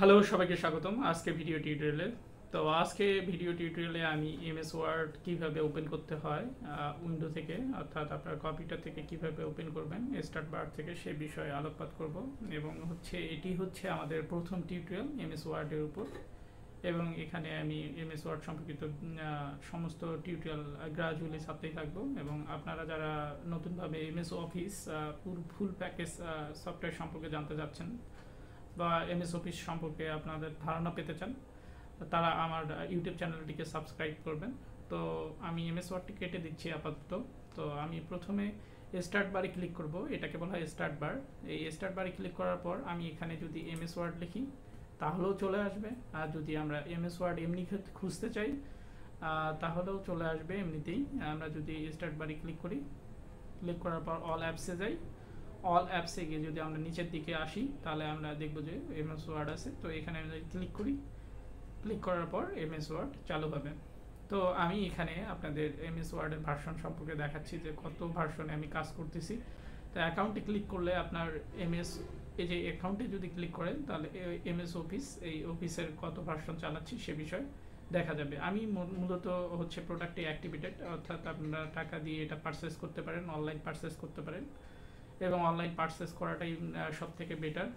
Hello সবাইকে স্বাগতম আজকে ভিডিও টিউটোরিয়ালে। তো আজকে ভিডিও টিউটোরিয়ালে আমি এমএস ওয়ার্ড কিভাবে ওপেন করতে হয় উইন্ডো থেকে, অর্থাৎ আপনার কম্পিউটার থেকে কিভাবে ওপেন করবেন স্টার্ট বার থেকে সে বিষয়ে আলোকপাত করব। এবং এটি হচ্ছে আমাদের প্রথম টিউটোরিয়াল এমএস ওয়ার্ডের উপর, এবং এখানে আমি এমএস ওয়ার্ড সম্পর্কিত সমস্ত টিউটোরিয়াল গ্রাজুয়ালি ছাপতেই থাকবো। এবং আপনারা যারা নতুনভাবে MS office full package software সম্পর্কে জানতে চাচ্ছেন বা এমএস অফিস সম্পর্কে আপনাদের ধারণা পেতে চান, তারা আমার ইউটিউব চ্যানেলটিকে সাবস্ক্রাইব করবেন। তো আমি এমএস ওয়ার্ডটি কেটে দিচ্ছি আপাতত। তো আমি প্রথমে স্টার্ট বারে ক্লিক করব, এটাকে বলা হয় স্টার্ট বার। এই স্টার্ট বারে ক্লিক করার পর আমি এখানে যদি এমএস ওয়ার্ড লিখি তাহলেও চলে আসবে, আর যদি আমরা এমএস ওয়ার্ড এমনি খুঁজতে চাই তাহলেও চলে আসবে এমনিতেই। আমরা যদি স্টার্ট বারে ক্লিক করি, ক্লিক করার পর অল অ্যাপসে যাই, অল অ্যাপসে গিয়ে যদি আমরা নিচের দিকে আসি তাহলে আমরা দেখব যে এমএস ওয়ার্ড আছে। তো এখানে আমি ক্লিক করি, ক্লিক করার পর এমএস ওয়ার্ড চালু হবে। তো আমি এখানে আপনাদের এমএস ওয়ার্ডের ভার্সন সম্পর্কে দেখাচ্ছি যে কত ভার্সনে আমি কাজ করতেছি। তো অ্যাকাউন্টে ক্লিক করলে আপনার এমএস, এই যে অ্যাকাউন্টে যদি ক্লিক করেন তাহলে এমএস অফিস, এই অফিসের কত ভার্সন চালাচ্ছি সে বিষয়ে দেখা যাবে। আমি মূলত হচ্ছে প্রোডাক্টে অ্যাক্টিভেটেড, অর্থাৎ আপনারা টাকা দিয়ে এটা পারচেস করতে পারেন, অনলাইন পারচেস করতে পারেন, এবং অনলাইন পারচেস করাটাই সব থেকে বেটার।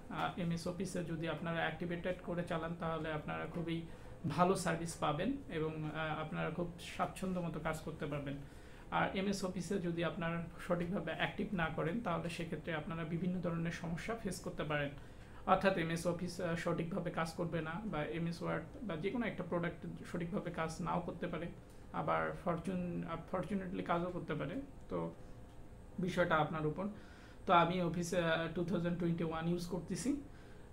এমএস অফিসে যদি আপনারা অ্যাক্টিভেটেড করে চালান তাহলে আপনারা খুবই ভালো সার্ভিস পাবেন এবং আপনারা খুব স্বাচ্ছন্দ্য মতো কাজ করতে পারবেন। আর এমএস অফিসে যদি আপনারা সঠিকভাবে অ্যাক্টিভ না করেন তাহলে সেক্ষেত্রে আপনারা বিভিন্ন ধরনের সমস্যা ফেস করতে পারেন। অর্থাৎ এমএস অফিস সঠিকভাবে কাজ করবে না, বা এমএস ওয়ার্ড বা যে কোনো একটা প্রোডাক্ট সঠিকভাবে কাজ নাও করতে পারে, আবার ফরচুনেটলি কাজও করতে পারে। তো বিষয়টা আপনার উপর। তো আমি অফিসে 2021 ইউজ করতেছি।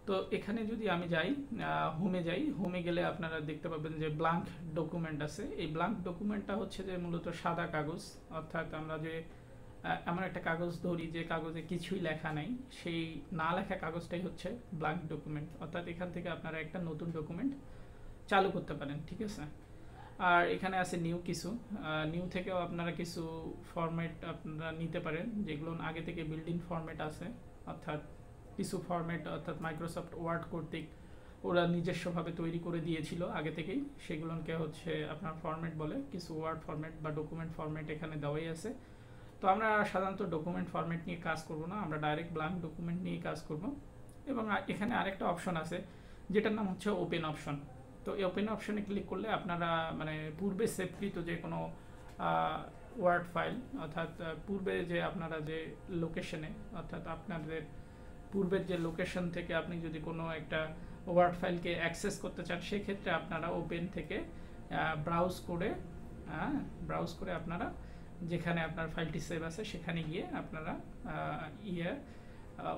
তো এখানে যদি আমি যাই, হোমে যাই, হোমে গেলে আপনারা দেখতে পাবেন যে ব্ল্যাঙ্ক ডকুমেন্ট আছে। এই ব্ল্যাঙ্ক ডকুমেন্টটা হচ্ছে যে মূলত সাদা কাগজ, অর্থাৎ আমরা যে এমন একটা কাগজ ধরি যে কাগজে কিছুই লেখা নাই, সেই না লেখা কাগজটাই হচ্ছে ব্ল্যাঙ্ক ডকুমেন্ট। অর্থাৎ এখান থেকে আপনারা একটা নতুন ডকুমেন্ট চালু করতে পারেন, ঠিক আছে। আর এখানে আছে নিউ কিছু, নিউ থেকেও আপনারা কিছু ফরম্যাট আপনারা নিতে পারেন, যেগুলো আগে থেকে বিল্ড ইন ফরম্যাট আছে। অর্থাৎ কিছু ফরম্যাট, অর্থাৎ মাইক্রোসফট ওয়ার্ড কর্তৃক ওরা নিজস্বভাবে তৈরি করে দিয়েছিল আগে থেকেই, সেগুলোকে হচ্ছে আপনার ফরম্যাট বলে। কিছু ওয়ার্ড ফরম্যাট বা ডকুমেন্ট ফরম্যাট এখানে দেওয়াই আছে। তো আমরা সাধারণত ডকুমেন্ট ফরম্যাট নিয়ে কাজ করব না, আমরা ডাইরেক্ট ব্ল্যাঙ্ক ডকুমেন্ট নিয়ে কাজ করব। এবং এখানে আরেকটা অপশন আছে যেটার নাম হচ্ছে ওপেন অপশন। তো এই ওপেন অপশনে ক্লিক করলে আপনারা মানে পূর্বে সেভকৃত যে কোনো ওয়ার্ড ফাইল, অর্থাৎ পূর্বে যে আপনারা যে লোকেশনে, অর্থাৎ আপনাদের পূর্বের যে লোকেশন থেকে আপনি যদি কোনো একটা ওয়ার্ড ফাইলকে অ্যাক্সেস করতে চান, সেক্ষেত্রে আপনারা ওপেন থেকে ব্রাউজ করে আপনারা যেখানে আপনার ফাইলটি সেভ আছে সেখানে গিয়ে আপনারা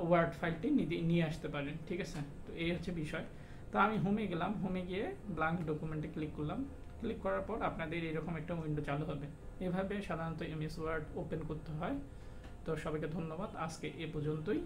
ওয়ার্ড ফাইলটি নিয়ে আসতে পারেন, ঠিক আছে। তো এই হচ্ছে বিষয়। তো আমি হোমে গেলাম, হোমে গিয়ে ব্ল্যাঙ্ক ডকুমেন্টে ক্লিক করলাম। ক্লিক করার পর আপনাদের এরকম একটা উইন্ডো চালু হবে। এভাবে সাধারণত এমএস ওয়ার্ড ওপেন করতে হয়। তো সবাইকে ধন্যবাদ, আজকে এ পর্যন্তই।